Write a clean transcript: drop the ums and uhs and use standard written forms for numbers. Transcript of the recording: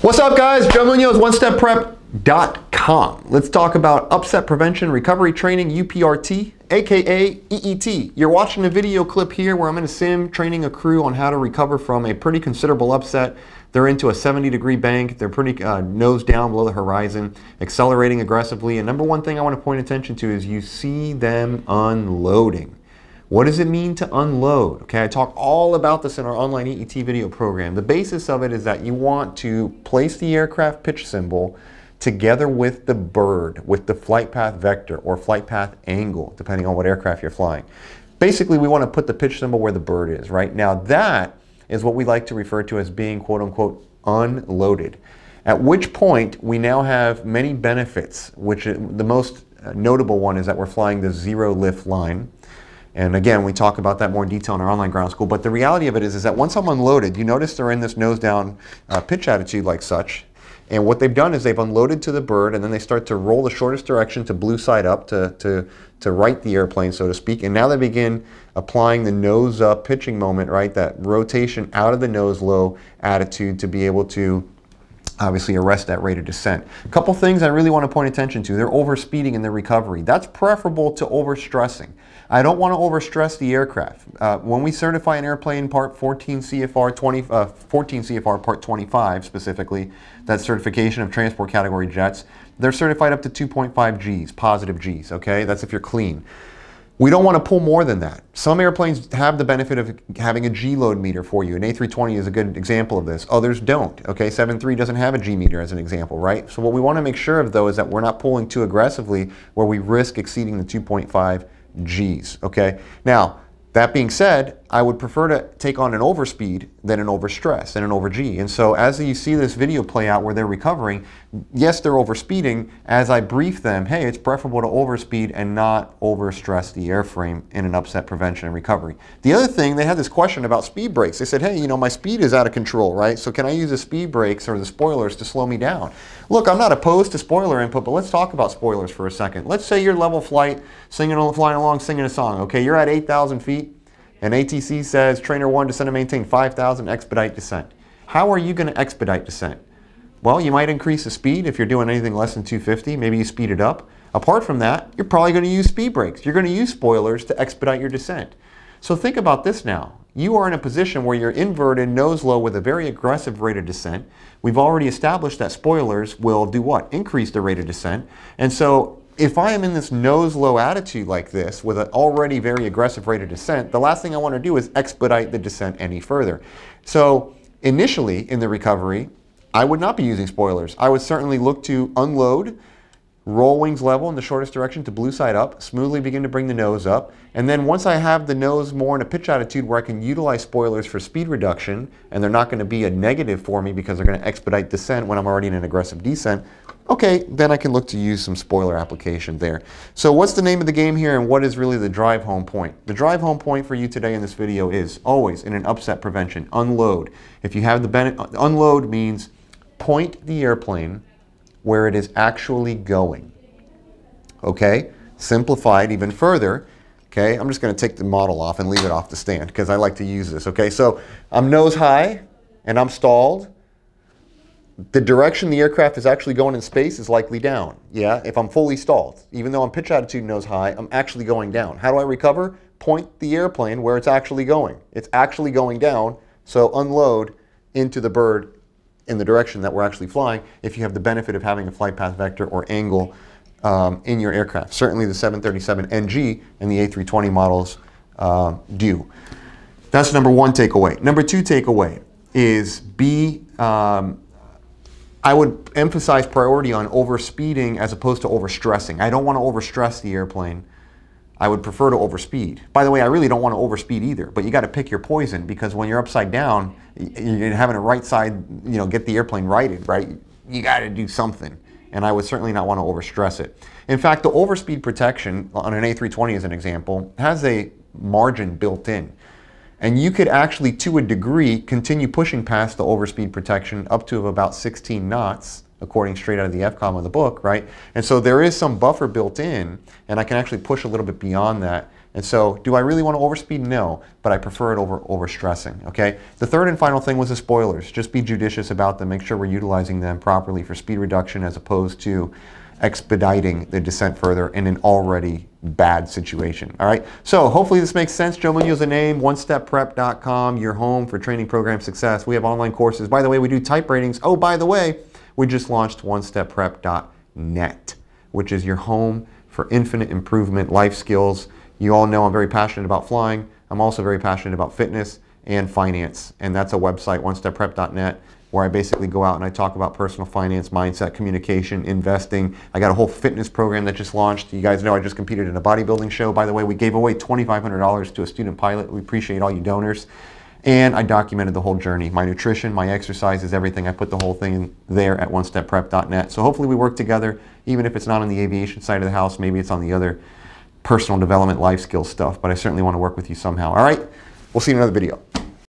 What's up, guys? Joe Munoz, OneStepPrep.com. Let's talk about upset prevention recovery training, UPRT, aka EET. You're watching a video clip here where I'm in a sim training a crew on how to recover from a pretty considerable upset. They're into a 70-degree bank. They're pretty nose down below the horizon, accelerating aggressively. And number one thing I want to point attention to is you see them unloading. What does it mean to unload? Okay, I talk all about this in our online EET video program. The basis of it is that you want to place the aircraft pitch symbol together with the bird, with the flight path vector or flight path angle, depending on what aircraft you're flying. Basically, we want to put the pitch symbol where the bird is, right? Now that is what we like to refer to as being quote unquote unloaded. At which point we now have many benefits, which the most notable one is that we're flying the zero lift line. And again, we talk about that more in detail in our online ground school. But the reality of it is that once I'm unloaded, you notice they're in this nose down pitch attitude like such. And what they've done is they've unloaded to the bird, and then they start to roll the shortest direction to blue side up to right the airplane, so to speak. And now they begin applying the nose up pitching moment, right? That rotation out of the nose low attitude to be able to obviously arrest that rate of descent. A couple things I really want to point attention to. They're overspeeding in their recovery. That's preferable to overstressing. I don't want to overstress the aircraft. When we certify an airplane part 14 CFR 14 CFR part 25 specifically, that certification of transport category jets, they're certified up to 2.5 Gs, positive Gs, okay? That's if you're clean. We don't want to pull more than that. Some airplanes have the benefit of having a G load meter for you. An A320 is a good example of this. Others don't. Okay, 7.3 doesn't have a G meter as an example, right? So what we want to make sure of though is that we're not pulling too aggressively where we risk exceeding the 2.5 Gs. Okay. Now, that being said, I would prefer to take on an overspeed than an overstress and an over G. And so as you see this video play out where they're recovering, yes, they're overspeeding. As I brief them, hey, it's preferable to overspeed and not overstress the airframe in an upset prevention and recovery. The other thing, they had this question about speed brakes. They said, hey, you know, my speed is out of control, right? So can I use the speed brakes or the spoilers to slow me down? Look, I'm not opposed to spoiler input, but let's talk about spoilers for a second. Let's say you're level flight, flying along, singing a song. Okay, you're at 8,000 feet. And ATC says, trainer 1, descend and maintain 5,000, expedite descent. How are you going to expedite descent? Well, you might increase the speed if you're doing anything less than 250. Maybe you speed it up. Apart from that, you're probably going to use speed brakes. You're going to use spoilers to expedite your descent. So think about this now. You are in a position where you're inverted, nose low with a very aggressive rate of descent. We've already established that spoilers will do what? Increase the rate of descent. And so if I am in this nose low attitude like this with an already very aggressive rate of descent, the last thing I want to do is expedite the descent any further. So initially in the recovery, I would not be using spoilers. I would certainly look to unload, roll wings level in the shortest direction to blue side up, smoothly begin to bring the nose up. And then once I have the nose more in a pitch attitude where I can utilize spoilers for speed reduction, and they're not going to be a negative for me because they're going to expedite descent when I'm already in an aggressive descent, okay, then I can look to use some spoiler application there. So what's the name of the game here and what is really the drive home point? The drive home point for you today in this video is always in an upset prevention, unload. If you have the benefit, unload means point the airplane where it is actually going. Okay, simplified even further. Okay, I'm just going to take the model off and leave it off the stand because I like to use this. Okay, so I'm nose high and I'm stalled. The direction the aircraft is actually going in space is likely down. Yeah, if I'm fully stalled. Even though I'm pitch attitude nose high, I'm actually going down. How do I recover? Point the airplane where it's actually going. It's actually going down, so unload into the bird in the direction that we're actually flying if you have the benefit of having a flight path vector or angle in your aircraft. Certainly the 737NG and the A320 models do. That's number one takeaway. Number two takeaway is I would emphasize priority on overspeeding as opposed to overstressing. I don't want to overstress the airplane. I would prefer to overspeed. By the way, I really don't want to overspeed either, but you got to pick your poison because when you're upside down, you're having a right side, you know, get the airplane righted, right? You got to do something. And I would certainly not want to overstress it. In fact, the overspeed protection on an A320 as an example has a margin built in. And you could actually, to a degree, continue pushing past the overspeed protection up to about 16 knots, according straight out of the FCOM of the book, right? And so there is some buffer built in, and I can actually push a little bit beyond that And so, do I really want to overspeed? No, but I prefer it over overstressing, okay? The third and final thing was the spoilers. Just be judicious about them. Make sure we're utilizing them properly for speed reduction as opposed to expediting the descent further in an already bad situation, all right? So hopefully this makes sense. Joe Munoz, a name, onestepprep.com, your home for training program success. We have online courses. By the way, we do type ratings. Oh, by the way, we just launched onestepprep.net, which is your home for infinite improvement life skills. You all know I'm very passionate about flying. I'm also very passionate about fitness and finance, and that's a website, onestepprep.net, where I basically go out and I talk about personal finance, mindset, communication, investing. I got a whole fitness program that just launched. You guys know I just competed in a bodybuilding show. By the way, we gave away $2,500 to a student pilot. We appreciate all you donors. And I documented the whole journey. My nutrition, my exercises, everything. I put the whole thing in there at onestepprep.net. So hopefully we work together, even if it's not on the aviation side of the house, maybe it's on the other personal development, life skills stuff, but I certainly want to work with you somehow. All right, we'll see you in another video.